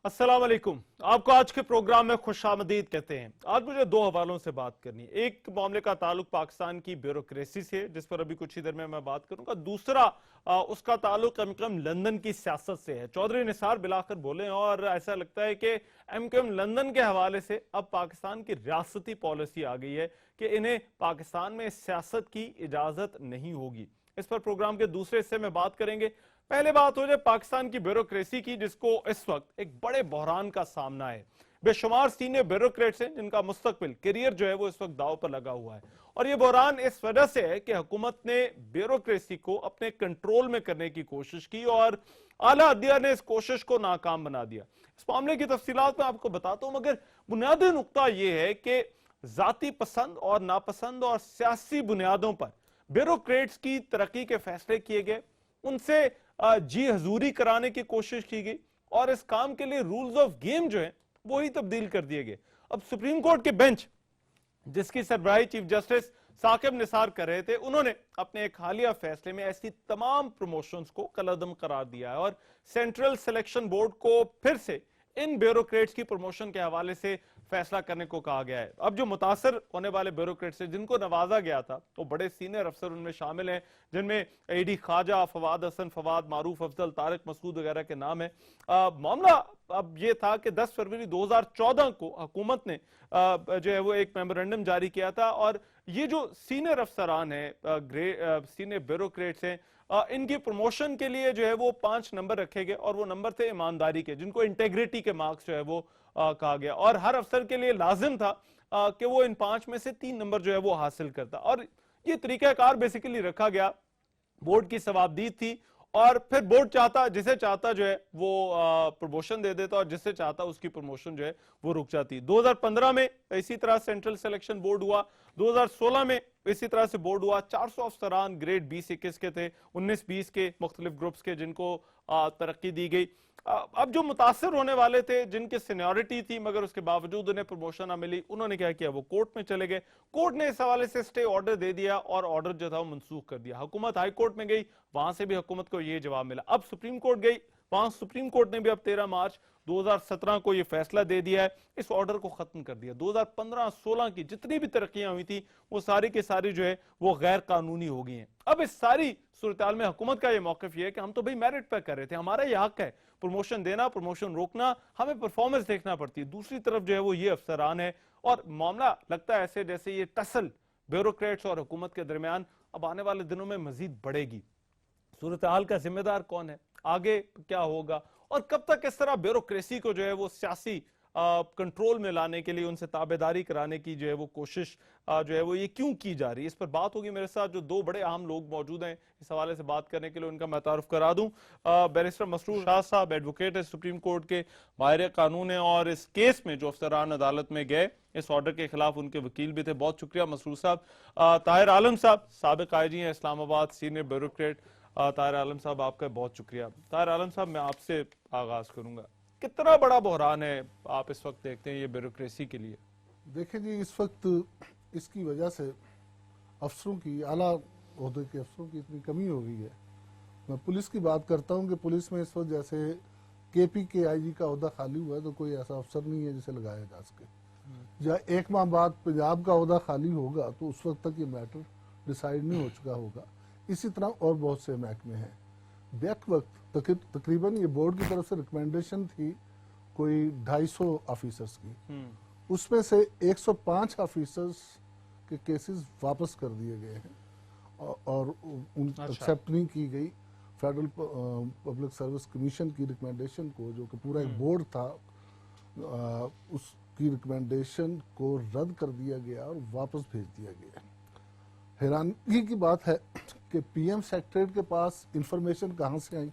अस्सलाम वालेकुम। आपको आज के प्रोग्राम में खुशामदीद कहते हैं। आज मुझे दो हवालों से बात करनी है। एक मामले का ताल्लुक पाकिस्तान की ब्यूरोक्रेसी से, जिस पर अभी कुछ ही देर में मैं बात करूंगा। दूसरा उसका ताल्लुक एमक्यूएम लंदन की सियासत से है। चौधरी निसार बिलाकर बोले और ऐसा लगता है कि एमक्यूएम लंदन के हवाले से अब पाकिस्तान की रियासती पॉलिसी आ गई है कि इन्हें पाकिस्तान में सियासत की इजाजत नहीं होगी। इस पर प्रोग्राम के दूसरे हिस्से में बात करेंगे। पहले बात हो जाए पाकिस्तान की ब्यूरोक्रेसी की, जिसको इस वक्त एक बड़े बहरान का सामना है। बेशुमार सीनियर ब्यूरोक्रेट्स हैं जिनका मुस्तकबिल करियर जो है वो इस वक्त दाव पर लगा हुआ है। और ये बहरान इस वजह से है कि हुकूमत ने ब्यूरोक्रेसी को अपने कंट्रोल में करने की कोशिश की और आला अदलिया ने इस कोशिश को नाकाम बना दिया। इस मामले की तफसीलात मैं आपको बताता हूं, मगर बुनियादी नुकता यह है कि जाती पसंद और नापसंद और सियासी बुनियादों पर ब्यूरोक्रेट्स की तरक्की के फैसले किए गए, उनसे जी हजूरी कराने की कोशिश की गई और इस काम के लिए रूल्स ऑफ गेम जो है वो ही तब्दील कर दिए गए। अब सुप्रीम कोर्ट के बेंच, जिसकी सरबराही चीफ जस्टिस साकिब निसार कर रहे थे, उन्होंने अपने एक हालिया फैसले में ऐसी तमाम प्रमोशंस को कलअदम करार दिया है और सेंट्रल सिलेक्शन बोर्ड को फिर से इन ब्यूरोक्रेट्स की प्रमोशन के हवाले से फैसला करने को कहा गया है। अब जो मुतासर होने वाले ब्यूरोक्रेट्स हैं जिनको नवाजा गया था, तो बड़े सीनियर अफसर उनमें शामिल हैं, जिनमें एडी ख्वाजा, फवाद हसन, फवाद, मारूफ अफजल, तारिक मसूद वगैरह के नाम है। मामला अब ये था कि 10 फरवरी 2014 को हुकूमत ने जो है वो एक मेमोरेंडम जारी किया था और ये जो सीनियर अफसरान हैं, सीनियर ब्यूरोक्रेट्स हैं, इनकी प्रमोशन के लिए जो है वो 5 नंबर रखे गए और वो नंबर थे ईमानदारी के, जिनको इंटेग्रिटी के मार्क्स जो है वो कहा गया। और हर अफसर के लिए लाजिम था कि वो इन 5 में से 3 नंबर जो है वो हासिल करता। और ये तरीकाकार बेसिकली रखा गया, बोर्ड की सवाबदीद थी और फिर बोर्ड चाहता, जिसे चाहता जो है वो प्रमोशन दे देता और जिसे चाहता उसकी प्रमोशन जो है वो रुक जाती। 2015 में इसी तरह सेंट्रल सिलेक्शन बोर्ड हुआ, 2016 में इसी तरह से बोर्ड हुआ। 400 अफसरान ग्रेड 20-21 के थे, 19-20 के मुख्तलिफ ग्रुप्स के, जिनको तरक्की दी गई। अब जो मुतासर होने वाले थे, जिनकी सीनियरिटी थी मगर उसके बावजूद उन्हें प्रमोशन ना मिली, उन्होंने क्या किया, वो कोर्ट में चले गए। कोर्ट ने इस हवाले से स्टे ऑर्डर दे दिया और ऑर्डर जो था वो मनसूख कर दिया। हुकूमत हाई कोर्ट में गई, वहां से भी हुकूमत को ये जवाब मिला। अब सुप्रीम कोर्ट गई, वहां सुप्रीम कोर्ट ने भी अब 13 मार्च 2017 को यह फैसला दे दिया है, इस ऑर्डर को खत्म कर दिया। 2015-16 की जितनी भी तरक्कियां हुई थी वो सारी की सारी जो है वो गैर कानूनी हो गई हैं। अब इस सारी सूरत में हुकूमत का यह मौकफ यह है कि हम तो भाई मेरिट पर कर रहे थे, हमारा यह हक है प्रमोशन देना, प्रमोशन रोकना, हमें परफॉर्मेंस देखना पड़ती है। दूसरी तरफ जो है वो ये अफसरान है और मामला लगता है ऐसे जैसे ये टसल ब्यूरोक्रेट्स और हुकूमत के दरमियान अब आने वाले दिनों में मजीद बढ़ेगी। सूरत हाल का जिम्मेदार कौन है, आगे क्या होगा और कब तक इस तरह ब्यूरोक्रेसी को जो है वो सियासी कंट्रोल में लाने के लिए उनसे ताबेदारी कराने की जो है वो कोशिश जो है वो ये क्यों की जा रही है, इस पर बात होगी। मेरे साथ जो दो बड़े अहम लोग मौजूद हैं इस हवाले से बात करने के लिए, उनका मैं तारुफ करा दूं। बैरिस्टर मसरूर शाह साहब एडवोकेट है, सुप्रीम कोर्ट के माहिर कानून है और इस केस में जो अफसरान अदालत में गए इस ऑर्डर के खिलाफ उनके वकील भी थे। बहुत शुक्रिया मसरूर साहब। ताहिर आलम साहब साबिक आईजी हैं इस्लामाबाद, सीनियर ब्यूरोक्रेट। ताहिर आलम साहब आपका बहुत शुक्रिया। ताहिर आलम साहब मैं आपसे आगाज करूंगा, कितना बड़ा बहरान है आप इस वक्त देखते हैं ये ब्यूरोक्रेसी के लिए? देखिए जी, इस वक्त इसकी वजह से अफसरों की, आला ओहदे के अफसरों की इतनी कमी हो गई है। मैं पुलिस की बात करता हूँ कि पुलिस में इस वक्त जैसे केपी के आईजी का ओहदा खाली हुआ है तो कोई ऐसा अफसर नहीं है जिसे लगाया जा सके। या एक माह बाद पंजाब का ओहदा खाली होगा तो उस वक्त तक ये मैटर डिसाइड नहीं हो चुका होगा। इसी तरह और बहुत से महकमे हैं। बैक वक्त तकरीबन ये बोर्ड की तरफ से रिकमेंडेशन थी कोई 250 ऑफिसर्स की, उसमें से 105 ऑफिसर्स के केसेस वापस कर दिए गए हैं और उन एक्सेप्ट नहीं की गई। फेडरल पब्लिक सर्विस कमीशन की रिकमेंडेशन को, जो कि पूरा एक बोर्ड था, उसकी रिकमेंडेशन को रद्द कर दिया गया और वापस भेज दिया गया। हैरानगी की बात है कि पीएम सेक्रेटरीट के पास इंफॉर्मेशन कहां से आई।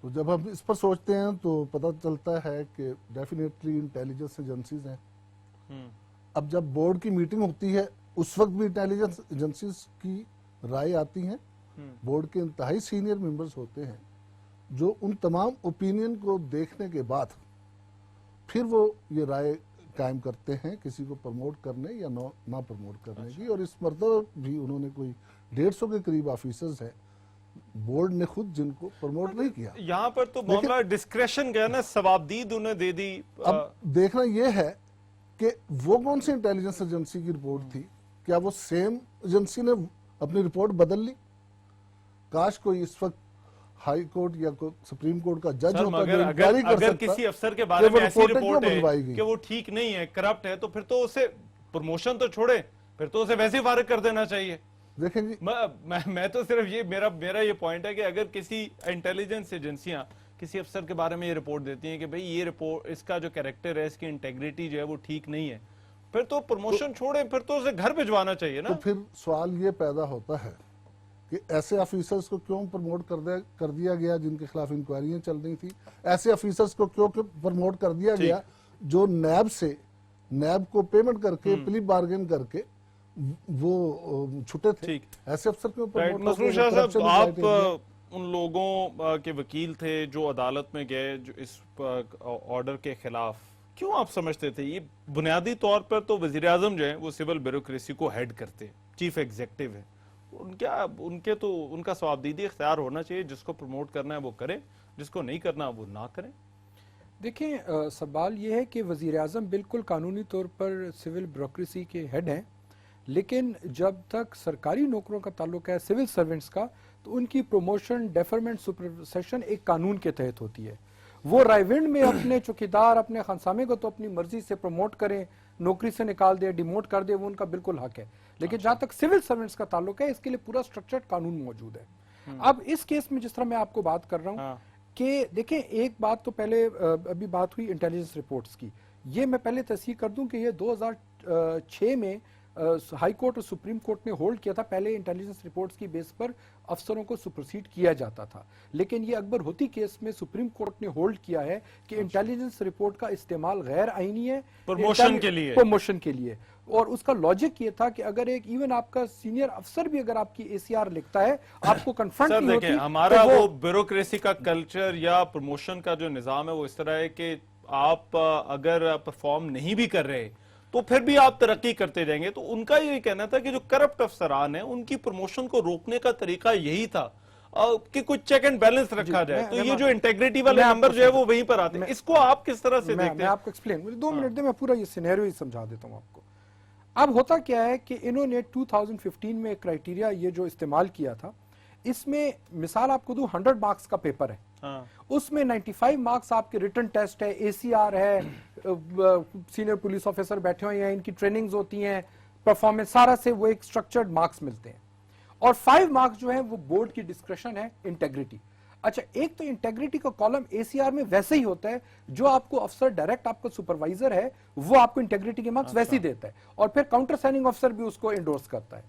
तो जब हम इस पर सोचते हैं तो पता चलता है कि डेफिनेटली इंटेलिजेंस एजेंसीज हैं। अब जब बोर्ड की मीटिंग होती है उस वक्त भी इंटेलिजेंस एजेंसीज की राय आती है। बोर्ड के इंतहाई सीनियर मेंबर्स होते हैं जो उन तमाम ओपिनियन को देखने के बाद फिर वो ये राय कायम करते हैं किसी को प्रमोट करने या ना प्रमोट करने की। और इस मरतबा भी उन्होंने कोई 150 के करीब ऑफिसर्स हैं बोर्ड ने खुद जिनको प्रमोट नहीं किया। यहाँ पर तो मामला डिस्क्रेशन गया ना, सवाबदीद उन्हें दे दी। अब देखना यह है कि वो कौन सी इंटेलिजेंस एजेंसी की रिपोर्ट थी, क्या वो सेम एजेंसी ने अपनी रिपोर्ट बदल ली? काश कोई इस वक्त हाई कोर्ट या सुप्रीम कोर्ट का जज होता मगर जो इंक्वायरी कर अगर सकता किसी अफसर के बारे कि में वो ऐसी रिपोर्टें रिपोर्ट क्यों है बुलवाई गई? कि वो ठीक नहीं है, करप्ट है, तो फिर तो उसे प्रमोशन तो छोड़े, फिर तो उसे वैसे ही फारिग कर देना चाहिए। देखें जी, मैं तो सिर्फ ये मेरा ये पॉइंट है कि अगर किसी इंटेलिजेंस एजेंसियां किसी अफसर के बारे में ये रिपोर्ट देती हैं कि भाई ये रिपोर्ट, इसका जो कैरेक्टर है, इसकी इंटेग्रिटी जो है वो ठीक नहीं है, फिर तो प्रमोशन छोड़े, फिर तो उसे घर भिजवाना चाहिए ना। तो फिर सवाल ये पैदा होता है कि ऐसे ऑफिसर्स को क्यों प्रमोट कर दिया गया जिनके खिलाफ इंक्वायरियां चल रही थी? ऐसे ऑफिसर्स को क्यों प्रमोट कर दिया गया जो नैब को पेमेंट करके प्ली बार्गेन करके वो छुटे थे? ठीक। ऐसे अफसर क्यों राइट, प्रमोट मसरूर शाह साहब, आप उन लोगों के वकील थे जो अदालत में गए जो इस ऑर्डर के खिलाफ, क्यों आप समझते थे ये बुनियादी तौर पर तो वजीर आजम जो है वो सिविल ब्यूरोक्रेसी को हेड करते हैं, चीफ एग्जीक्यूटिव है, उनका सवाबदीदी इख्तियार होना चाहिए, जिसको प्रमोट करना है वो करे, जिसको नहीं करना वो ना करें। देखें, सवाल ये है कि वजीर आजम बिल्कुल कानूनी तौर पर सिविल ब्यूरोक्रेसी के हेड हैं, लेकिन जब तक सरकारी नौकरों का ताल्लुक है सिविल सर्वेंट्स का, तो उनकी प्रमोशन, डेफरमेंट, सुपरसेशन एक कानून के तहत होती है। वो रायविंड में अपने चौकीदार, अपने खानसामे को तो अपनी मर्जी से प्रमोट करें, नौकरी से निकाल दे, डिमोट कर दे, वो उनका बिल्कुल हक है। लेकिन जहां तक सिविल सर्वेंट्स का ताल्लुक है, इसके लिए पूरा स्ट्रक्चर्ड कानून मौजूद है। अब इस केस में जिस तरह मैं आपको बात कर रहा हूं कि देखें, एक बात तो पहले अभी बात हुई इंटेलिजेंस रिपोर्ट्स की, ये मैं पहले तस्दीक कर दूं कि ये 2006 में हाई कोर्ट और सुप्रीम कोर्ट ने होल्ड किया था। पहले इंटेलिजेंस रिपोर्ट्स की बेस पर अफसरों को सुपरसीड किया जाता था, लेकिन ये अकबर होती केस में सुप्रीम कोर्ट ने होल्ड किया है कि इंटेलिजेंस रिपोर्ट का इस्तेमाल गैर आईनी है प्रमोशन के लिए। और उसका लॉजिक ये था कि अगर एक इवन आपका सीनियर अफसर भी अगर आपकी एसीआर लिखता है, आपको कन्फ्रंट नहीं होती। हमारा वो ब्यूरोक्रेसी का कल्चर या प्रमोशन का जो निजाम है वो इस तरह है कि आप अगर परफॉर्म नहीं भी कर रहे तो फिर भी आप तरक्की करते जाएंगे। तो उनका ये कहना था कि जो करप्ट अफसरान है उनकी प्रमोशन को रोकने का तरीका यही था कि कुछ चेक एंड बैलेंस रखा जाए। तो ये जो इंटेग्रिटी वाले नंबर जो है वो वहीं पर आते हैं। इसको आप किस तरह से देखते हैं? मैं आपको एक्सप्लेन, मुझे 2 मिनट दे, मैं पूरा ये सिनेरियो ही समझा देता हूं आपको। अब होता क्या है कि इन्होंने 2015 में क्राइटेरिया ये जो इस्तेमाल किया था, इसमें मिसाल आपको दूं, 100 मार्क्स का पेपर है, उसमें 95 मार्क्स आपके रिटन टेस्ट है, एसीआर है, सीनियर पुलिस ऑफिसर बैठे हुए हैं, इनकी ट्रेनिंग्स होती हैं, परफॉर्मेंस, सारा से वो एक स्ट्रक्चर्ड मार्क्स मिलते हैं। और 5 मार्क्स जो है वो बोर्ड की डिस्क्रेशन है, इंटेग्रिटी। अच्छा, एक तो इंटेग्रिटी का कॉलम एसीआर में वैसे ही होता है, जो आपको अफसर डायरेक्ट आपका सुपरवाइजर है वो आपको इंटेग्रिटी के मार्क्स वैसे ही देता है, और फिर काउंटर साइनिंग अफसर भी उसको इंडोर्स करता है।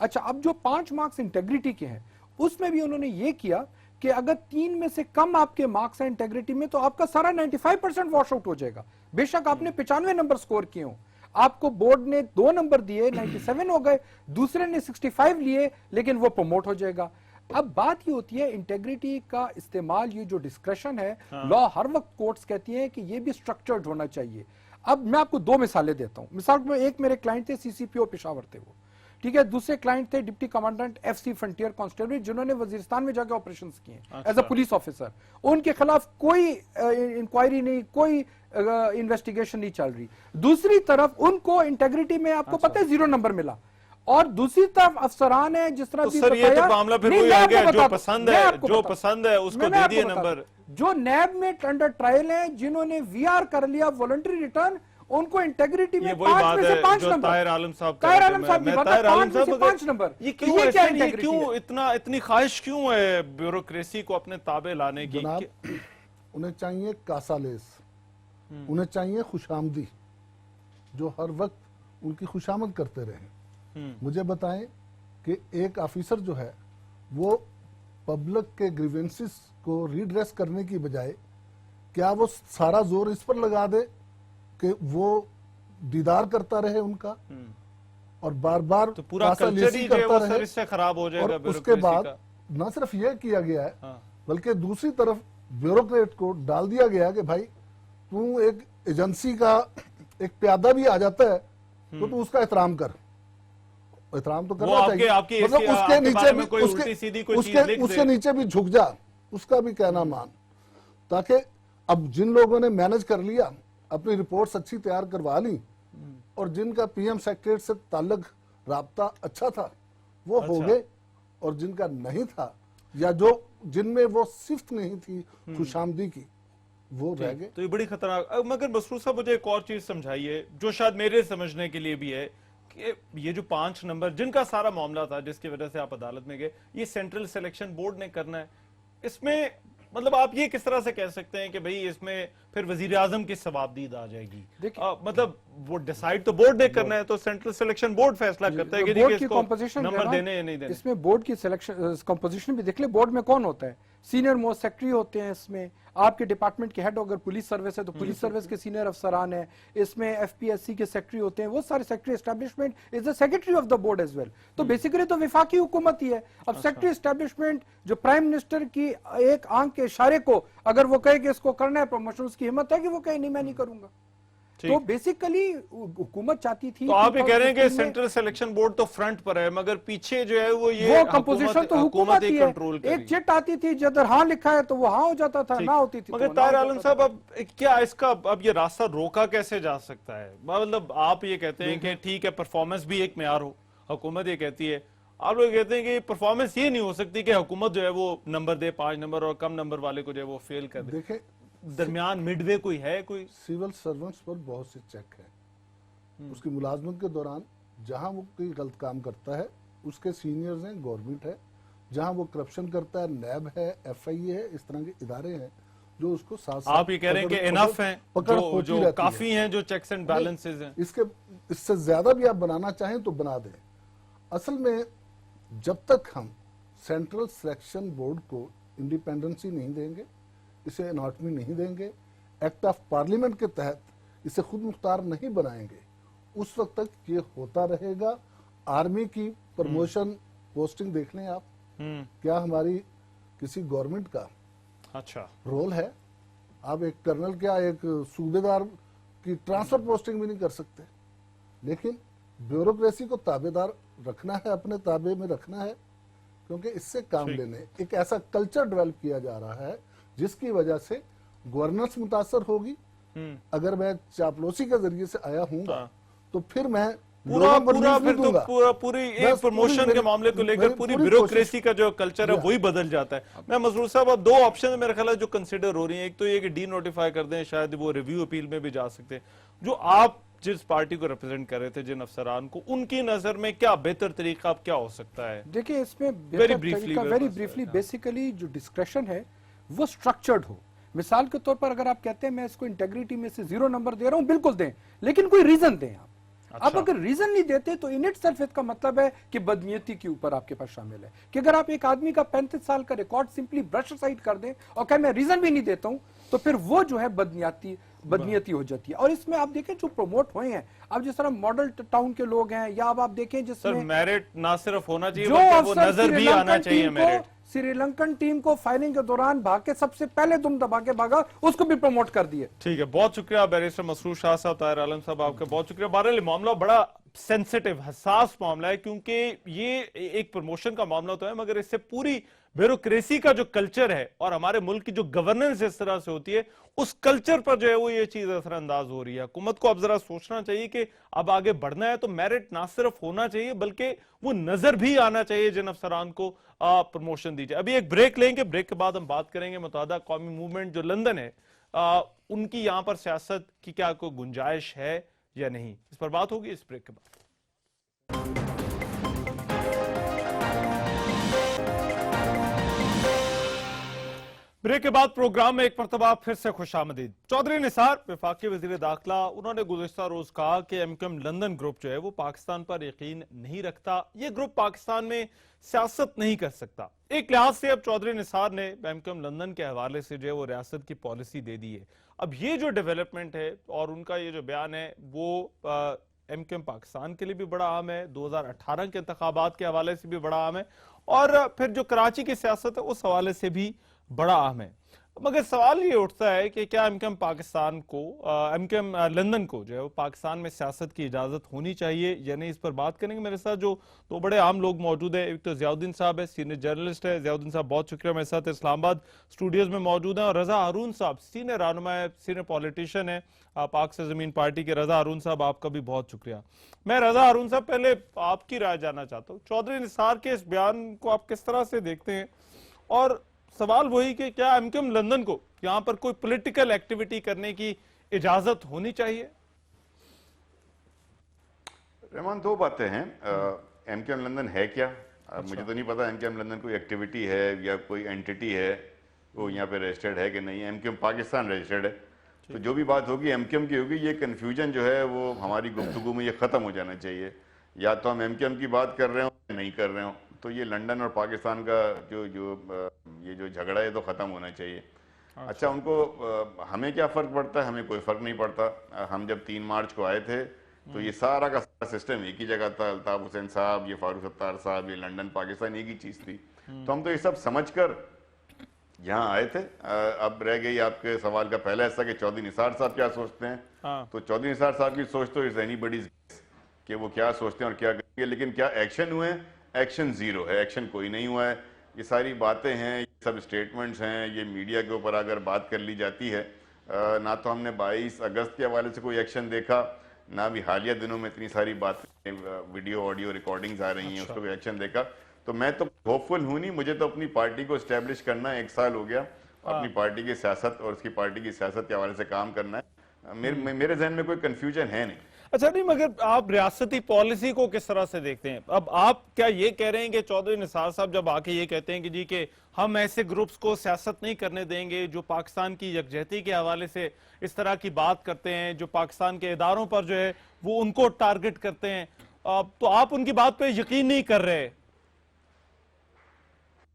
अच्छा, अब जो 5 मार्क्स इंटेग्रिटी के हैं, उसमें भी उन्होंने ये किया कि अगर 3 में से कम आपके मार्क्स हैं इंटेग्रिटी में, तो आपका सारा 95% वॉश आउट हो जाएगा। बेशक आपने 95 नंबर स्कोर किए हो, आपको बोर्ड ने 2 नंबर दिए, 97 हो गए, दूसरे ने 65 लिए, लेकिन वो प्रमोट हो जाएगा। अब बात ये होती है, इंटेग्रिटी का इस्तेमाल, ये जो डिस्क्रेशन है, लॉ हर वक्त कोर्ट्स कहती हैं कि ये भी स्ट्रक्चर्ड होना चाहिए। अब मैं आपको 2 मिसालें देता हूं। मिसाल में, एक मेरे क्लाइंट थे, सीसीपीओ पेशावर थे वो, ठीक है। दूसरे क्लाइंट थे deputy commandant FC frontier constable, जिन्होंने वजीरिस्तान में जाकर ऑपरेशंस किए एज अ पुलिस ऑफिसर। उनके खिलाफ कोई इंक्वायरी नहीं, कोई इन्वेस्टिगेशन नहीं चल रही। दूसरी तरफ उनको इंटेग्रिटी में आपको पता है 0 नंबर मिला, और दूसरी तरफ अफसरान है, जिस तरह तो सर ये तो मामला फिर वही आ गया, जो पसंद है उसको दे दिए नंबर। जो नैब में अंडर ट्रायल है, जिन्होंने वीआर कर लिया वॉलंटरी रिटर्न, उनको इंटेग्रिटी में 5 में से 5 नंबर। ताहिर आलम साहब की बात है, 5 में से 5 नंबर। ये क्यों इतनी ख्वाहिश क्यों है ब्यूरोक्रेसी को अपने ताबे लाने की? उन्हें चाहिए कासालेस, उन्हें चाहिए खुशामदी, जो हर वक्त उनकी खुशामद करते रहे। मुझे बताएं कि एक ऑफिसर जो है वो पब्लिक के ग्रीवेंसेस को रिड्रेस करने की बजाय क्या वो सारा जोर इस पर लगा दे कि वो दीदार करता रहे उनका, और बार बार तो पूरा कल्चर ही करता रहे, इससे खराब हो जाएगा। और उसके बाद न सिर्फ यह किया गया है, बल्कि दूसरी तरफ ब्यूरोक्रेट को डाल दिया गया कि भाई तू एक एजेंसी का एक प्यादा भी आ जाता है तो तू उसका एहतराम कर, एहतराम तो वो करना आपके- चाहिए। आपकी मतलब ऐसी- उसके आपके नीचे बारे में भी कोई उल्टी सीधी कोई चीज लिख उसके दे। नीचे भी झुक जा, उसका भी कहना मान, ताकि अब जिन लोगों ने मैनेज कर लिया, अपनी रिपोर्ट्स अच्छी तैयार करवा ली, और जिनका पीएम सेक्रेटरी से ताल्लुक राब्ता अच्छा था वो हो अच्छा। गए, और जिनका नहीं था या जो जिनमें वो सिफ्त नहीं थी खुशामदी की, वो रह गए। तो ये बड़ी खतरनाक। मगर मसरूर साहब मुझे एक और चीज समझाइए जो शायद मेरे समझने के लिए भी है कि ये जो 5 नंबर जिनका सारा मामला था जिसकी वजह से आप अदालत में गए, ये सेंट्रल सिलेक्शन बोर्ड ने करना है। इसमें मतलब आप ये किस तरह से कह सकते हैं कि भाई इसमें फिर वजीर आजम की सवाबदीद आ जाएगी? मतलब वो डिसाइड तो बोर्ड ने करना है, तो सेंट्रल सिलेक्शन बोर्ड फैसला करता है कि बोर्ड की इसको कंपोजिशन नंबर देने या नहीं देने। इसमें बोर्ड की सिलेक्शन कंपोजिशन भी देख ले। बोर्ड में कौन होता है? सीनियर मोस्ट सेक्रेटरी होते हैं इसमें, आपके डिपार्टमेंट के हेड अगर पुलिस सर्विस है तो पुलिस सर्विस के सीनियर अफसरान है, इसमें एफपीएससी के सेक्रेटरी होते हैं, वो सारे secretary establishment is the secretary of the board as well. तो बेसिकली तो विफाकी हुकूमत ही है। अब सेक्रेटरी एस्टैब्लिशमेंट जो प्राइम मिनिस्टर की एक आंख के इशारे को अगर वो कहे कि इसको करना है प्रमोशन, उसकी हिम्मत है कि वो कहे नहीं मैं नहीं करूंगा। तो बेसिकली हुकूमत चाहती थी। तो आप ये कह रहे हैं कि सेंट्रल सिलेक्शन बोर्ड तो फ्रंट पर है, मगर पीछे जो है वो कंपोजिशन तो हुकूमत ही है। एक चिट आती थी, जिधर हाँ लिखा है तो वो हाँ हो जाता था, ना होती थी। मगर ताहिर आलम साहब, अब क्या इसका अब ये रास्ता रोका कैसे जा सकता है? मतलब आप ये कहते हैं कि ठीक है परफॉर्मेंस भी एक मेयार हो, हुकूमत ये कहती है, आप लोग कहते हैं कि परफॉर्मेंस ये नहीं हो सकती कि हुकूमत जो है वो नंबर दे 5 नंबर और कम नंबर वाले को जो है वो फेल कर दे। देखें, दरमियान मिडवे कोई है? कोई सिविल सर्वेंट्स पर बहुत से चेक है। उसकी मुलाजमत के दौरान जहां वो कोई गलत काम करता है उसके सीनियर्स हैं, गवर्नमेंट है। जहां वो करप्शन करता है, नैब है, एफआईए है, इस तरह के इदारे हैं जो उसको साथ साथ आप ये कह रहे हैं कि इनफ हैं, जो काफी हैं, जो चेक्स एंड बैलेंसेस हैं। इससे ज्यादा भी आप बनाना चाहें तो बना दें। असल में जब तक हम सेंट्रल सिलेक्शन बोर्ड को इंडिपेंडेंसी नहीं देंगे, इसे एनॉटमी नहीं देंगे, एक्ट ऑफ पार्लियामेंट के तहत इसे खुद मुख्तार नहीं बनाएंगे, उस वक्त तक ये होता रहेगा। आर्मी की प्रमोशन पोस्टिंग देख लें आप, क्या हमारी किसी गवर्नमेंट का अच्छा रोल है? आप एक कर्नल क्या एक सूबेदार की ट्रांसफर पोस्टिंग भी नहीं कर सकते। लेकिन ब्यूरोक्रेसी को ताबेदार रखना है, अपने ताबे में रखना है, क्योंकि इससे काम लेने एक ऐसा कल्चर डेवलप किया जा रहा है जिसकी वजह से गवर्नेंस मुतासर होगी। अगर मैं चापलूसी के जरिए से आया हूँ तो फिर मैं पूरी एक प्रमोशन के मामले को लेकर पूरी ब्यूरोक्रेसी का जो कल्चर है वही बदल जाता है। मैं मसरूर साहब, अब 2 ऑप्शन मेरे ख्याल है जो कंसिडर हो रही हैं। एक तो ये कि डी नोटिफाई कर दें, शायद वो रिव्यू अपील में भी जा सकते हैं। जो आप जिस पार्टी को रिप्रेजेंट कर रहे थे, जिन अफसरान को, उनकी नजर में क्या बेहतर तरीका अब क्या हो सकता है? देखिए इसमें वेरी ब्रीफली बेसिकली जो डिस्क्रेशन है वो स्ट्रक्चर्ड हो। मिसाल के तौर पर अगर आप कहते हैं मैं इसको इंटेग्रिटी में से 0 नंबर दे रहा हूं, बिल्कुल दें, लेकिन कोई रीजन दें आप। अच्छा। अब अगर रीजन नहीं देते तो इन इटसेल्फ इसका मतलब है कि बदनीयती के ऊपर आपके पास शामिल है। कि अगर आप एक आदमी का 35 साल का रिकॉर्ड सिंपली ब्रश साइड कर दें और कहें मैं रीजन भी नहीं देता हूं, तो फिर वो जो है बदनीयती हो जाती है। और इसमें आप देखें जो प्रमोट हुए हैं, अब जिस तरह मॉडल टाउन के लोग हैं, या अब आप देखें जिसमें मेरिट ना सिर्फ होना चाहिए बल्कि वो नजर भी आना चाहिए। मेरिट श्रीलंकन टीम को फायरिंग के दौरान भाग के सबसे पहले दुम दबा के भागा, उसको भी प्रमोट कर दिए। ठीक है, बहुत शुक्रिया बैरिस्टर मसरूर शाह साहब, ताहिर आलम साहब, आपका बहुत शुक्रिया। बहरहाल मामला बड़ा सेंसिटिव हसास मामला है, क्योंकि ये एक प्रमोशन का मामला तो है, मगर इससे पूरी ब्यूरोक्रेसी का जो कल्चर है और हमारे मुल्क की जो गवर्नेंस इस तरह से होती है, उस कल्चर पर जो है वो ये चीज असरअंदाज हो रही है। हुकूमत को अब जरा सोचना चाहिए कि अब आगे बढ़ना है तो मेरिट ना सिर्फ होना चाहिए बल्कि वो नजर भी आना चाहिए जिन अफसरान को प्रमोशन दी जाए। अभी एक ब्रेक लेंगे, ब्रेक के बाद हम बात करेंगे मुतादा कौमी मूवमेंट जो लंदन है उनकी यहां पर सियासत की क्या कोई गुंजाइश है या नहीं, इस पर बात होगी इस ब्रेक के बाद। ब्रेक के बाद प्रोग्राम में एक मरतबा फिर से खुशामदीद। चौधरी निसार वफाकी वजीर दाखिला, उन्होंने गुज़िश्ता रोज कहा कि एमक्यूएम लंदन ग्रुप जो है वो पाकिस्तान पर यकीन नहीं रखता, ये ग्रुप पाकिस्तान में सियासत नहीं कर सकता। एक लिहाज से अब चौधरी निसार ने एमक्यूएम लंदन के हवाले से जो है वो रियासत की पॉलिसी दे दी है। अब ये जो डेवलपमेंट है और उनका ये जो बयान है वो एमक्यूएम पाकिस्तान के लिए भी बड़ा अहम है, 2018 के इंतखाबात के हवाले से भी बड़ा अहम है, और फिर जो कराची की सियासत है उस हवाले से भी बड़ा अहम है। मगर सवाल ये उठता है कि क्या एमकेएम पाकिस्तान को एमकेएम लंदन को जो है वो पाकिस्तान में सियासत की इजाजत होनी चाहिए या नहीं, इस पर बात करेंगे। मेरे साथ जो दो बड़े आम लोग मौजूद है, एक तो जियाउद्दीन साहब है, सीनियर जर्नलिस्ट है। जियाउद्दीन साहब बहुत शुक्रिया, मेरे साथ इस्लामाबाद स्टूडियोज में मौजूद हैं। और रजा हारून साहब सीनियर रहनुमा है, सीनियर पॉलिटिशियन है पाक से जमीन पार्टी के। रजा हारून साहब आपका भी बहुत शुक्रिया। मैं रजा हारून साहब पहले आपकी राय जानना चाहता हूँ, चौधरी निसार के इस बयान को आप किस तरह से देखते हैं? और सवाल वही कि क्या एमकेएम लंदन को यहां पर कोई पॉलिटिकल एक्टिविटी करने की इजाजत होनी चाहिए? रहमान, दो बातें हैं। एमकेएम लंदन है क्या? मुझे तो नहीं पता एमकेएम लंदन कोई एक्टिविटी है या कोई एंटिटी है, वो यहाँ पे रजिस्टर्ड है कि नहीं। एमकेएम पाकिस्तान रजिस्टर्ड है, तो जो भी बात होगी एमकेएम की होगी। ये कन्फ्यूजन जो है वो हमारी गुफ्तगू में ये ख़त्म हो जाना चाहिए। या तो हम एमकेएम की बात कर रहे हो या नहीं कर रहे हो, तो ये लंदन और पाकिस्तान का ये जो झगड़ा है तो ख़त्म होना चाहिए। अच्छा, उनको हमें क्या फ़र्क पड़ता है? हमें कोई फ़र्क नहीं पड़ता। हम जब 3 मार्च को आए थे तो ये सारा का सारा सिस्टम एक ही जगह था। अल्ताफ़ हुसैन साहब, ये फारूक सत्तार साहब, ये लंदन पाकिस्तान एक ही चीज़ थी। तो हम तो ये सब समझकर यहाँ आए थे। अब रह गई आपके सवाल का पहला हिस्सा कि चौधरी निसार साहब क्या सोचते हैं। तो चौधरी निसार साहब की सोच तो इज एनीबॉडीज कि वो क्या सोचते हैं और क्या करेंगे, लेकिन क्या एक्शन हुए? एक्शन जीरो है, एक्शन कोई नहीं हुआ है। ये सारी बातें हैं, ये सब स्टेटमेंट्स हैं, ये मीडिया के ऊपर अगर बात कर ली जाती है। ना तो हमने 22 अगस्त के हवाले से कोई एक्शन देखा, ना भी हालिया दिनों में इतनी सारी बातें, वीडियो ऑडियो रिकॉर्डिंग्स आ रही हैं, उसका कोई एक्शन देखा। तो मैं तो होपफुल हूँ नहीं। मुझे तो अपनी पार्टी को एस्टेब्लिश करना है, 1 साल हो गया अपनी पार्टी की सियासत और उसकी पार्टी की सियासत के हवाले से काम करना है। मेरे जहन में कोई कंफ्यूजन है नहीं। अच्छा, नहीं, मगर आप रियासती पॉलिसी को किस तरह से देखते हैं? अब आप क्या ये कह रहे हैं कि चौधरी निसार साहब जब आके ये कहते हैं कि जी के हम ऐसे ग्रुप्स को सियासत नहीं करने देंगे जो पाकिस्तान की यकजहती के हवाले से इस तरह की बात करते हैं, जो पाकिस्तान के इदारों पर जो है वो उनको टारगेट करते हैं, तो आप उनकी बात पे यकीन नहीं कर रहे?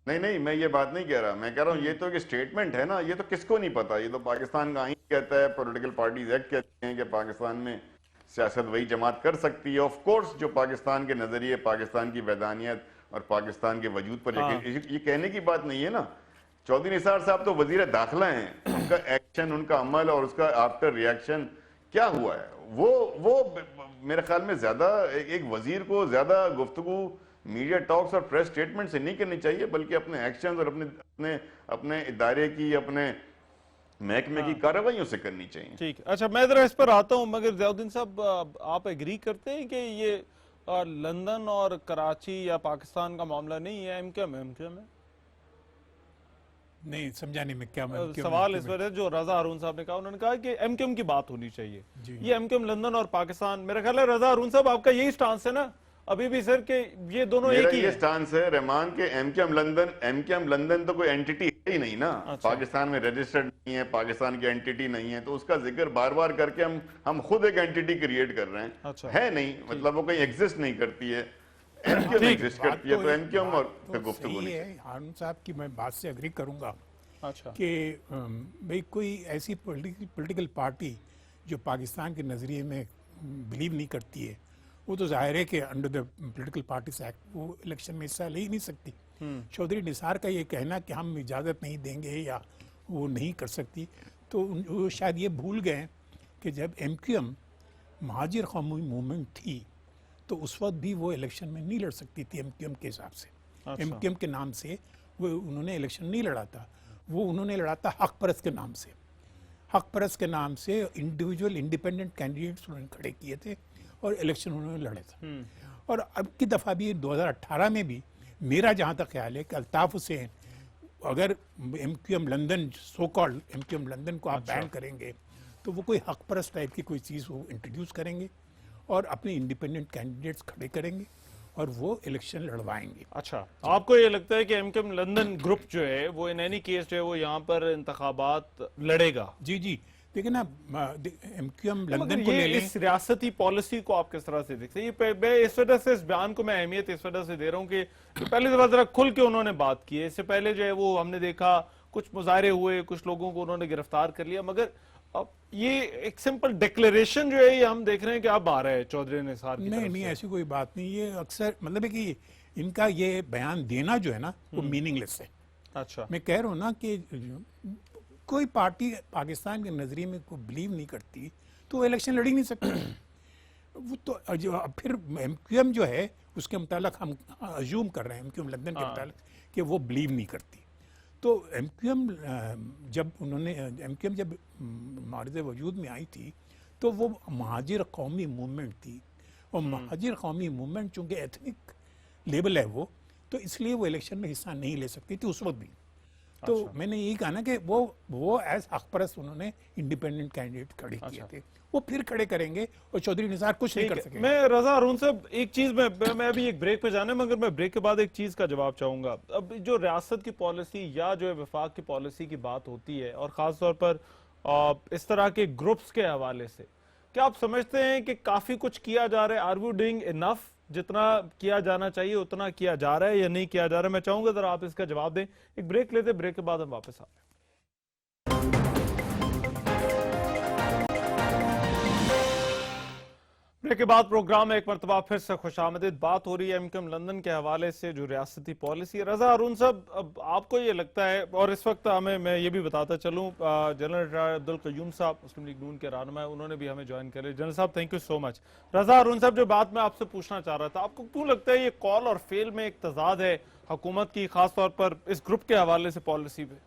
नहीं, मैं ये बात नहीं कह रहा। मैं कह रहा हूँ ये तो एक स्टेटमेंट है ना, ये तो किसको नहीं पता। ये तो पाकिस्तान का आईन कहता है, पॉलिटिकल पार्टीज एक्ट कहते हैं कि पाकिस्तान में सियासत वही जमात कर सकती है। ऑफ कोर्स जो पाकिस्तान के नजरिए, पाकिस्तान की वैधानियत और पाकिस्तान के वजूद पर ये कहने की बात नहीं है ना। चौधरी निसार साहब तो वजीर दाखिला हैं, उनका एक्शन, उनका अमल और उसका आफ्टर रिएक्शन क्या हुआ है, वो मेरे ख्याल में ज्यादा एक वजीर को ज्यादा गुफ्तगू मीडिया टॉक्स और प्रेस स्टेटमेंट से नहीं करनी चाहिए, बल्कि अपने एक्शन और अपने इदारे की, अपने महकमे की कार्रवाइयों से करनी चाहिए। ठीक है। अच्छा, मैं जरा इस पर आता हूं, मगर जियाउद्दीन साहब आप एग्री करते हैं कि ये लंदन और कराची या पाकिस्तान का मामला नहीं है, एमकेएम है? नहीं समझा नहीं मैं क्या सवाल इस वजह जो रजा हारून साहब ने कहा, उन्होंने कहा कि एमकेएम की बात होनी चाहिए। ये एमकेएम लंदन और पाकिस्तान, मेरा ख्याल है रजा हारून साहब आपका यही स्टांस है ना अभी भी सर, के ये दोनों एक ही है? स्टांस है रहमान के एमकेएम लंदन तो कोई एंटिटी है ही नहीं ना। अच्छा। पाकिस्तान में रजिस्टर्ड नहीं है, पाकिस्तान की एंटिटी नहीं है, तो उसका जिक्र बार बार करके हम खुद एक एंटिटी क्रिएट कर रहे हैं। अच्छा। है नहीं, मतलब वो कहीं एग्जिस्ट नहीं करती है। एमकेएम एग्जिस्ट करती है, तो एमकेएम और गुफ्तगू नहीं है। हारून साहब की मैं बात से एग्री करूंगा। अच्छा। कि भाई कोई ऐसी पॉलिटिकल पार्टी जो पाकिस्तान के नजरिए में बिलीव नहीं करती है, वो तो जाहिर है कि under the political parties act वो इलेक्शन में हिस्सा ले ही नहीं सकती। चौधरी निसार का ये कहना कि हम इजाज़त नहीं देंगे या वो नहीं कर सकती, तो वो शायद ये भूल गए कि जब एमक्यूएम महाजिर कौमी मूवमेंट थी तो उस वक्त भी वो इलेक्शन में नहीं लड़ सकती थी एमक्यूएम के हिसाब से। अच्छा। एमक्यूएम के नाम से वो उन्होंने इलेक्शन नहीं लड़ा था, वो उन्होंने लड़ा था हक परस्त के नाम से। हक परस्त के नाम से इंडिविजुअल इंडिपेंडेंट कैंडिडेट्स उन्होंने खड़े किए थे और इलेक्शन उन्होंने लड़े थे। और अब की दफ़ा भी 2018 में भी मेरा जहाँ तक ख्याल है कि अल्ताफ़ हुसैन, अगर MQM London, so called MQM London को आप बैन करेंगे तो वो कोई हक परस्त टाइप की कोई चीज़ वो इंट्रोड्यूस करेंगे और अपने इंडिपेंडेंट कैंडिडेट्स खड़े करेंगे और वो इलेक्शन लड़वाएंगे। अच्छा, आपको ये लगता है कि एमक्यूएम लंदन ग्रुप जो है वो इन एनी केस जो है वो यहाँ पर इंतखाबात लड़ेगा? जी देखिए ना, एमक्यूएम लंदन को ले लें। इस रियासती पॉलिसी को आप किस तरह से देखते हैं? ये इस वजह से इस बयान को मैं अहमियत इस वजह से दे रहा हूँ कि पहली दफा जरा खुल के उन्होंने बात की है। इससे पहले जो है वो हमने देखा कुछ मुजाहरे हुए, कुछ लोगों को उन्होंने गिरफ्तार कर लिया, मगर अब ये एक सिंपल डिक्लेरेशन जो है ये हम देख रहे हैं कि अब आ रहा है चौधरी निसार की नहीं, ऐसी कोई बात नहीं। ये अक्सर मतलब है कि इनका ये बयान देना जो है ना वो मीनिंगलेस है। अच्छा, मैं कह रहा हूँ ना कि कोई पार्टी पाकिस्तान के नजरिए में को बिलीव नहीं करती तो वो इलेक्शन लड़ ही नहीं सकती। वो तो जो अब फिर एमक्यूएम जो है उसके मुतालिक हम अज्यूम कर रहे हैं एमक्यूएम लंदन के मुतालिक कि वो बिलीव नहीं करती। तो एमक्यूएम जब उन्होंने एमक्यूएम जब मारिज़ वजूद में आई थी तो वो महाजिर कौमी मूवमेंट थी, और महाजिर कौमी मूवमेंट चूंकि एथनिक लेबल है वो, तो इसलिए वो इलेक्शन में हिस्सा नहीं ले सकती थी उस वक्त भी। तो मैंने यही कहा ना कि वो एज हकपरस्त उन्होंने इंडिपेंडेंट कैंडिडेट खड़े किए थे, वो फिर खड़े करेंगे और चौधरी निसार कुछ नहीं कर सके। मैं रजा अरुण साहब एक चीज मैं अभी एक ब्रेक पे जाना है, मगर मैं ब्रेक के बाद एक चीज का जवाब चाहूंगा। अब जो रियासत की पॉलिसी या जो है वफाक की पॉलिसी की बात होती है, और खास तौर पर इस तरह के ग्रुप्स के हवाले से, क्या आप समझते हैं कि काफी कुछ किया जा रहा है? Are we doing enough? जितना किया जाना चाहिए उतना किया जा रहा है या नहीं किया जा रहा है? मैं चाहूंगा जरा आप इसका जवाब दें। एक ब्रेक लेते, ब्रेक के बाद हम वापस आते हैं। ब्रेक के बाद प्रोग्राम में एक मरतबा फिर से खुशामदीद। बात हो रही है एमक्यूएम लंदन के हवाले से जो रियासती पॉलिसी है। रजा अरुण साहब, अब आपको ये लगता है, और इस वक्त हमें मैं ये भी बताता चलूं, जनरल रिटायर्ड अब्दुल कयूम साहब मुस्लिम लीग नून के रहनुमा है, उन्होंने भी हमें ज्वाइन कर लिया। जनरल साहब थैंक यू सो मच। रजा अरुण साहब, जो बात मैं आपसे पूछना चाह रहा था, आपको क्यों लगता है ये कॉल और फेल में एक तजाद है हुकूमत की, खासतौर पर इस ग्रुप के हवाले से पॉलिसी पे?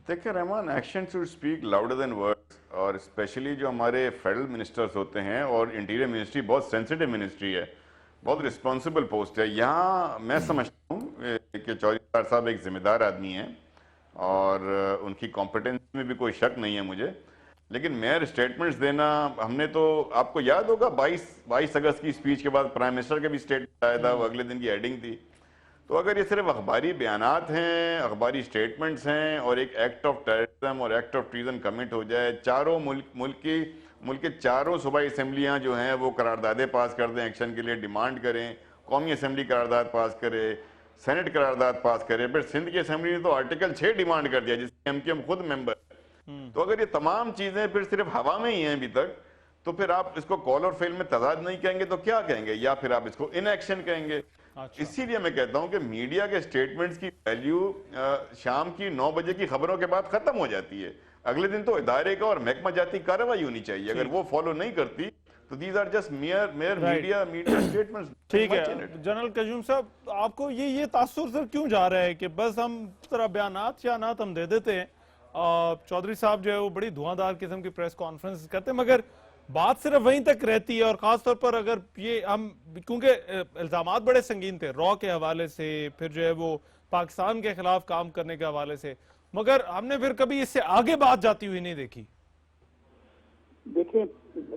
देखिए Rahman, action should speak louder than words, और स्पेशली जो हमारे फेडरल मिनिस्टर्स होते हैं, और इंटीरियर मिनिस्ट्री बहुत सेंसिटिव मिनिस्ट्री है, बहुत रिस्पॉन्सिबल पोस्ट है। यहाँ मैं समझता हूँ कि चौधरी साहब एक जिम्मेदार आदमी हैं और उनकी कॉम्पिटेंस में भी कोई शक नहीं है मुझे, लेकिन मेयर स्टेटमेंट्स देना, हमने तो, आपको याद होगा 22 अगस्त की स्पीच के बाद प्राइम मिनिस्टर का भी स्टेटमेंट आया था, वो अगले दिन की हेडिंग थी। तो अगर ये सिर्फ अखबारी बयानात हैं, अखबारी स्टेटमेंट्स हैं, और एक एक्ट ऑफ टेररिज्म और एक्ट ऑफ ट्रीजन कमिट हो जाए, चारों मुल्क के चारों सूबाई असम्बलियाँ जो हैं वो करारदादें पास कर दें, एक्शन के लिए डिमांड करें, कौमी असम्बली करारदाद पास करे, सेनेट करारदाद पास करे, फिर सिंध की असम्बली ने तो आर्टिकल 6 डिमांड कर दिया जिसके एमक्यूएम खुद मेंबर। तो अगर ये तमाम चीजें फिर सिर्फ हवा में ही हैं अभी तक, तो फिर आप इसको कॉल और फेल में तजाद नहीं कहेंगे तो क्या कहेंगे? या फिर आप इसको इन एक्शन कहेंगे। इसीलिए मैं कहता हूं कि मीडिया के स्टेटमेंट्स की वैल्यू शाम की 9 बजे की खबरों के बाद खत्म हो जाती है। अगले दिन तो इदारे का और महकमा जाती कार्रवाई होनी चाहिए। अगर वो फॉलो नहीं करती तो these are just mere media statements. ठीक है जनरल कयूम साहब, आपको ये तासुर सर क्यों जा रहा है कि बस हम तरह बयानात शयानात हम दे देते हैं? चौधरी साहब जो है वो बड़ी धुआंधार किस्म की प्रेस कॉन्फ्रेंस करते हैं, मगर बात सिर्फ वहीं तक रहती है। और खासतौर पर अगर ये हम, क्योंकि इल्जामात बड़े संगीन थे रॉ के हवाले से, फिर जो है वो पाकिस्तान के खिलाफ काम करने के हवाले से, मगर हमने फिर कभी इससे आगे बात जाती हुई नहीं देखी। देखिए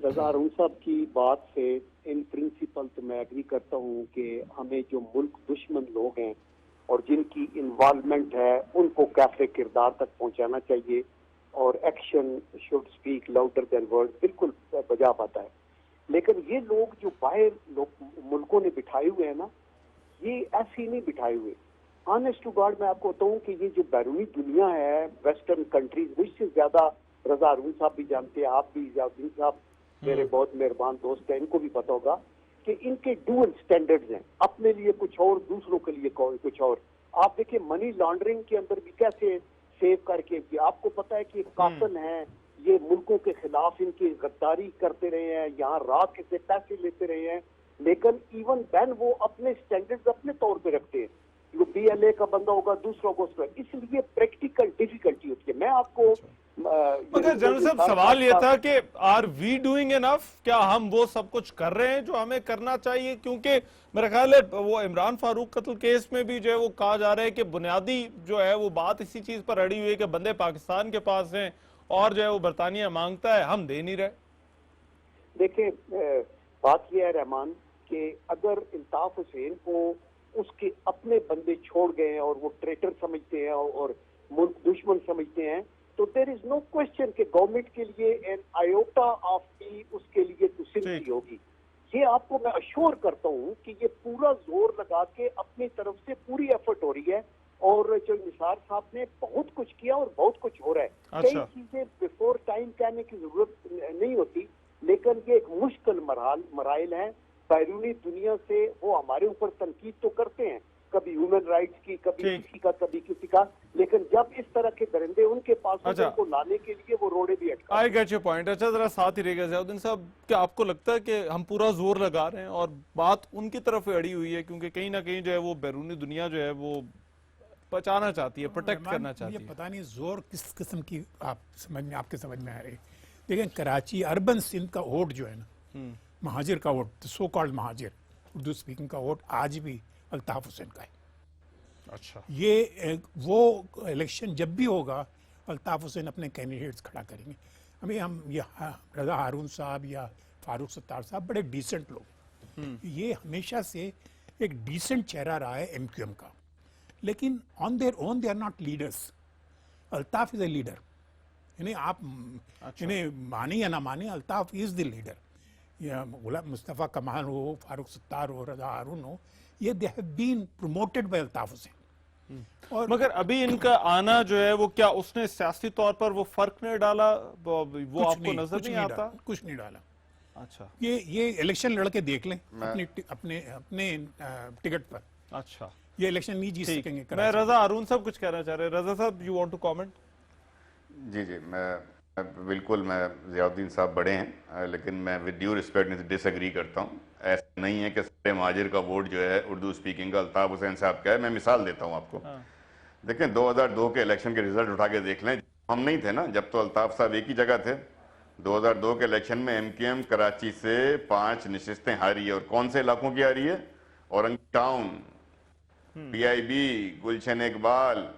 रजा अरुण साहब की बात से इन प्रिंसिपल तो मैं एग्री करता हूँ कि हमें जो मुल्क दुश्मन लोग हैं और जिनकी इन्वॉल्वमेंट है उनको कैफे किरदार तक पहुंचाना चाहिए, और action should speak louder than word, बिल्कुल बजा पाता है। लेकिन ये लोग जो बाहर मुल्कों ने बिठाए हुए हैं ना, ये ऐसे ही नहीं बिठाए हुए। ऑनेस्ट टू गॉड मैं आपको बताऊं कि ये जो बैरूनी दुनिया है, वेस्टर्न कंट्रीज, मुझसे ज्यादा रजा अरुण साहब भी जानते हैं, आप भी, जावदीन साहब मेरे बहुत मेहरबान दोस्त हैं, इनको भी पता होगा कि इनके डुअल स्टैंडर्ड्स हैं, अपने लिए कुछ और, दूसरों के लिए कुछ और। आप देखिए मनी लॉन्ड्रिंग के अंदर भी कैसे सेव करके, आपको पता है कि कातिल हैं, ये मुल्कों के खिलाफ इनकी गद्दारी करते रहे हैं, यहाँ रात से पैसे लेते रहे हैं, लेकिन इवन देन वो अपने स्टैंडर्ड्स अपने तौर पे रखते हैं। जो BLA का बंदा होगा दूसरों को, इसलिए प्रैक्टिकल डिफिकल्टी होती है। मैं आपको मगर जनरल साहब सवाल ये था कि आर वी डूइंग इनफ? क्या हम वो सब कुछ कर रहे हैं जो हमें करना चाहिए? क्योंकि मेरा ख्याल है वो इमरान फारूक कत्ल केस में भी जो है वो कहा जा रहा है कि बुनियादी जो है वो बात इसी चीज पर अड़ी हुई है कि बंदे पाकिस्तान के पास हैं और जो है वो बरतानिया मांगता है, हम दे नहीं रहे। देखिए बात यह है रहमान कि अगर इल्ताफ हुसैन को उसके अपने बंदे छोड़ गए और वो ट्रेटर समझते हैं और मुल्क दुश्मन समझते हैं, तो देयर इज नो क्वेश्चन कि गवर्नमेंट के लिए एन आयोटा ऑफ पी उसके लिए तो सिंपली होगी। ये आपको मैं अश्योर करता हूँ कि ये पूरा जोर लगा के अपनी तरफ से पूरी एफर्ट हो रही है, और जो निसार साहब ने बहुत कुछ किया और बहुत कुछ हो रहा है। कई चीजें बिफोर टाइम कहने की जरूरत नहीं होती, लेकिन ये एक मुश्किल मराइल है। बैरूनी दुनिया से वो हमारे ऊपर तनकीद तो करते हैं, कभी ह्यूमन राइट्स की, कभी किसी का, कभी किसी किसी का, लेकिन जब इस तरह के दरिंदे उनके पास होते हैं, अच्छा। उनको लाने के लिए वो रोडे भी अटका। I get your point. अच्छा, जरा साथ ही रहेगा ज़ियाउद्दीन साहब, क्या आपको लगता है कि हम पूरा जोर लगा रहे हैं और बात उनकी तरफ अड़ी हुई है, क्योंकि कहीं ना कहीं जो है वो बैरूनी दुनिया जो है वो बचाना चाहती है, प्रोटेक्ट रहमान, करना चाहती मुझे है? पता नहीं जोर किस किस्म की आपके समझ में आ रही है। लेकिन कराची अर्बन सिंध का वोट जो है ना, महाजिर का vote, so called Muhajir Urdu speaking का वोट आज भी अल्ताफ हुसैन का है। अच्छा, ये वो इलेक्शन जब भी होगा अल्ताफ हुसैन अपने कैंडिडेट्स खड़ा करेंगे। अभी हम रजा हारून साहब या फारूक सत्तार साहब बड़े डिसेंट लोग, ये हमेशा से एक डिसेंट चेहरा रहा है एमक्यूएम का, लेकिन on their own they are not leaders. Altaf is a leader, यानी आप इन्हें माने या ना माने, अल्ताफ इज द लीडर। या गुलाम मुस्तफ़ा कमाल हो, फारूक सत्तार हो, रजा हारून हो, ये they have been promoted by Altaf Hussain. और मगर अभी इनका आना जो है वो क्या उसने सियासी तौर पर वो फर्क नहीं डाला, वो आपको नजर कुछ नहीं नहीं आता? डाला, कुछ नहीं डाला। अच्छा, ये इलेक्शन लड़के देख लें अपने अपने टिकट पर, अच्छा, ये इलेक्शन नहीं जीत ठीक। सकेंगे मैं कराची। रजा हारून साहब कुछ कहना चाह रहे हैं। रजा साहब, यू वांट टू कमेंट? जी जी, बिल्कुल, मैं ज़ियाउद्दीन साहब बड़े हैं, लेकिन मैं विद ड्यू रिस्पेक्ट डिसएग्री करता हूँ। ऐसा नहीं है कि सारे महाजिर का वोट जो है उर्दू स्पीकिंग का अल्ताफ हुसैन साहब का है। मैं मिसाल देता हूँ आपको। देखें, 2002 के इलेक्शन के रिजल्ट उठा के देख लें। हम नहीं थे ना, जब तो अल्ताफ साहब एक ही जगह थे। 2002 के इलेक्शन में एमक्यूएम कराची से 5 नशिस्तें हारी है, और कौन से इलाकों की हारी है? औरंगी टाउन, पीआईबी, गुलशन इकबाल,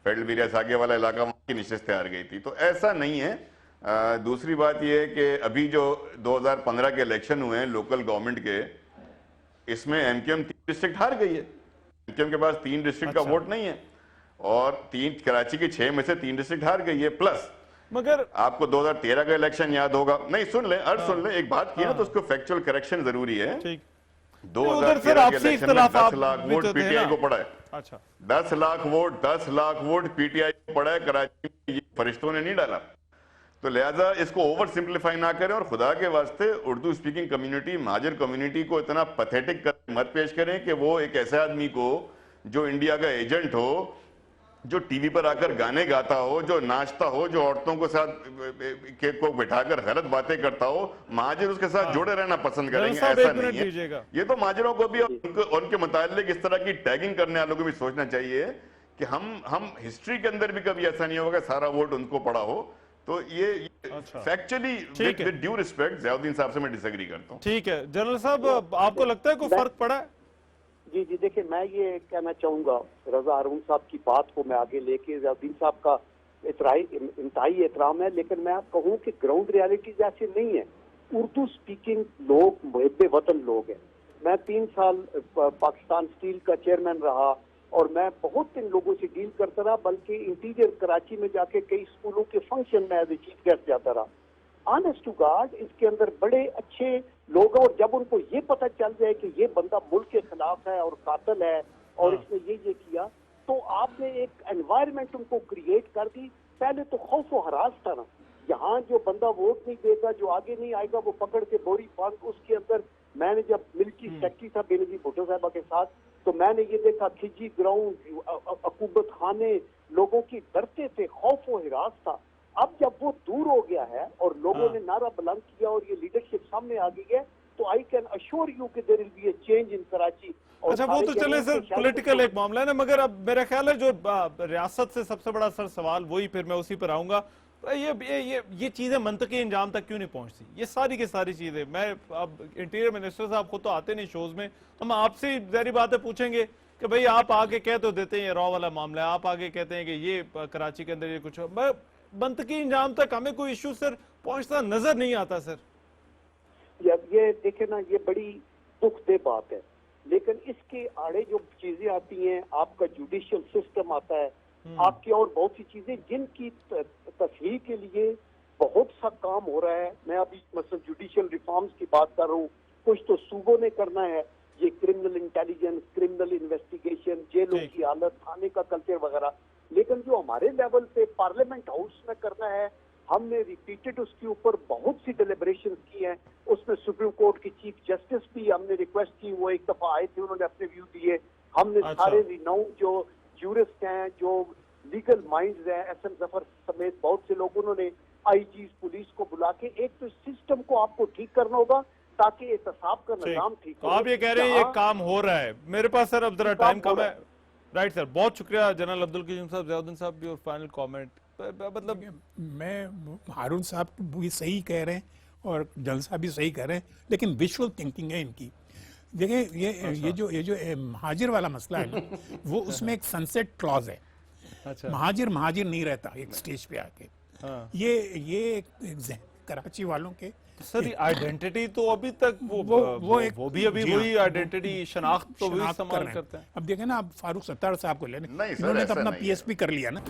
फेडरल बीरिया आगे वाला इलाका, वहाँ की नशिस्तें हार गई थी। तो ऐसा नहीं है। दूसरी बात यह है कि अभी जो 2015 के इलेक्शन हुए हैं लोकल गवर्नमेंट के, इसमें एमक्यूएम 3 डिस्ट्रिक्ट हार गई है। एमक्यूएम के पास 3 डिस्ट्रिक्ट का वोट नहीं है, और 3 कराची के 6 में से 3 डिस्ट्रिक्ट हार गई है। प्लस मगर आपको 2013 का इलेक्शन याद होगा, नहीं सुन ले, सुन ले, एक बात की ना तो उसको फैक्चुअल करेक्शन जरूरी है। ठीक, 2013 के आपसी इलेक्शन में इख्तिलाफ 10 लाख भी वोट तो थे पीटीआई ना? को पड़ा है। अच्छा, 10 लाख वोट पीटीआई को पड़ा है कराची में, ये फरिश्तों ने नहीं डाला। तो लिहाजा इसको ओवर सिंप्लीफाई ना करें, और खुदा के वास्ते Urdu speaking community, Muhajir community को इतना पैथेटिक मत पेश करें कि वो एक ऐसे आदमी को जो इंडिया का एजेंट हो, जो टीवी पर आकर गाने गाता हो, जो नाचता हो, जो औरतों को साथ को बिठाकर गलत बातें करता हो, महाजिर उसके साथ जुड़े रहना पसंद करेंगे। साहब, ऐसा 1 मिनट नहीं है। दीजिएगा। ये तो महाजिरों को भी और उनके मुतालिक इस तरह की टैगिंग करने वालों को भी सोचना चाहिए कि हम हिस्ट्री के अंदर भी कभी ऐसा नहीं होगा सारा वोट उनको पड़ा हो। तो ये factually with due respect Ziauddin साहब से मैं डिसएग्री करता हूँ। ठीक है। जनरल साहब, आपको लगता है कोई फर्क पड़ा है? जी जी, देखिए, मैं ये कहना चाहूंगा, रजा हारून साहब की बात को मैं आगे लेके, ज़ियाउद्दीन साहब का इंतहाई एहतराम है, लेकिन मैं कहूँ कि ग्राउंड रियलिटी ऐसे नहीं है। उर्दू स्पीकिंग लोग मुहिब्बे वतन लोग हैं। मैं 3 साल पाकिस्तान स्टील का चेयरमैन रहा, और मैं बहुत इन लोगों से डील करता रहा, बल्कि इंटीरियर कराची में जाके कई स्कूलों के फंक्शन में एज ए चीफ गेस्ट जाता रहा। ऑनेस्ट टू गॉड, इसके अंदर बड़े अच्छे लोग हैं, और जब उनको ये पता चल जाए कि ये बंदा मुल्क के खिलाफ है और कातिल है और इसने ये किया, तो आपने एक एनवायरनमेंट उनको क्रिएट कर दी। पहले तो खौफ व हरास था ना, यहाँ जो बंदा वोट नहीं देगा, जो आगे नहीं आएगा, वो पकड़ के बोरी बांध। उसके अंदर मैंने जब मिल्की सेक्रेटरी था बेनजीर भुट्टो साहबा के साथ, तो मैंने ये देखा खिजी ग्राउंड, अकूबत खाने, लोगों की डरते थे, खौफ व हिरास था। अब जब वो दूर हो गया है और लोगों ने नारा बुलंद किया और ये लीडरशिप सामने आ गई है, तो आई कैन अश्योर यू कि there will be a change in Karachi. अच्छा, वो तो चले सर, पॉलिटिकल एक मामला है ना, मगर अब मेरा ख्याल है जो रियासत से सबसे बड़ा सर सवाल वही, फिर मैं उसी पर आऊंगा। ये चीजें मंतकी इंजाम तक क्यों नहीं पहुंचती? ये सारी की सारी चीजें, मैं अब इंटीरियर मिनिस्टर साहब खुद तो आते नहीं शोज में, हम आपसे जहरी बातें पूछेंगे कि भाई आप आगे कह तो देते हैं ये रॉ वाला मामला है, आप आगे कहते हैं कि ये कराची के अंदर ये कुछ, मंतकी इंजाम तक हमें कोई इश्यू सर पहुंचता नजर नहीं आता सर। ये देखे ना, ये बड़ी दुखदेह बात है, लेकिन इसके आड़े जो चीजें आती हैं, आपका जुडिशियल सिस्टम आता है, आपकी और बहुत सी चीजें जिनकी तस्वीर के लिए बहुत सा काम हो रहा है। मैं अभी मतलब जुडिशियल रिफॉर्म्स की बात कर रहा हूँ, कुछ तो सूबों ने करना है, ये क्रिमिनल इंटेलिजेंस, क्रिमिनल इन्वेस्टिगेशन, जेलों की हालत, थाने का कल्चर वगैरह। लेकिन जो हमारे लेवल पे पार्लियामेंट हाउस में करना है, हमने रिपीटेड उसके ऊपर बहुत सी डिलिब्रेशन की हैं। उसमें सुप्रीम कोर्ट की चीफ जस्टिस भी हमने रिक्वेस्ट की, वो एक दफा आए थे, उन्होंने अपने व्यू दिए। हमने सारे रिनाउंड जो ज्यूरिस्ट हैं, जो लीगल माइंड्स हैं, एसएम जफर समेत बहुत से लोग, उन्होंने आईजी पुलिस को बुला के एक तो सिस्टम को आपको ठीक करना होगा ताकि एहतसाब का निजाम ठीक तो हो। आप ये कह रहे हैं ये काम हो रहा है। मेरे पास सर अब जरा टाइम कम है। राइट सर, बहुत शुक्रिया जनरल अब्दुल करीम साहब। ज़ियाउद्दीन साहब, योर फाइनल कमेंट। मतलब मैं हारून साहब भी सही कह रहे हैं और जनरल साहब भी सही कह रहे हैं, लेकिन विजुअल थिंकिंग है इनकी। देखिए ये जो महाजिर वाला मसला है ना, वो उसमें एक सनसेट क्लॉज है। अच्छा, महाजिर नहीं रहता एक स्टेज पे आके। हाँ। ये एक ज़हन कराची वालों के सर ये आइडेंटिटी तो अभी तक वो भी अभी जी हाँ, वही आइडेंटिटी शनाख्त तो वही शनाख्त इस्तेमाल हैं। करते हैं। अब देखें ना, आप फारूक सत्तार साहब को ले लें, नहीं सर, इन्होंने तो ऐसा अपना नहीं है। पीएसपी कर लिया ना।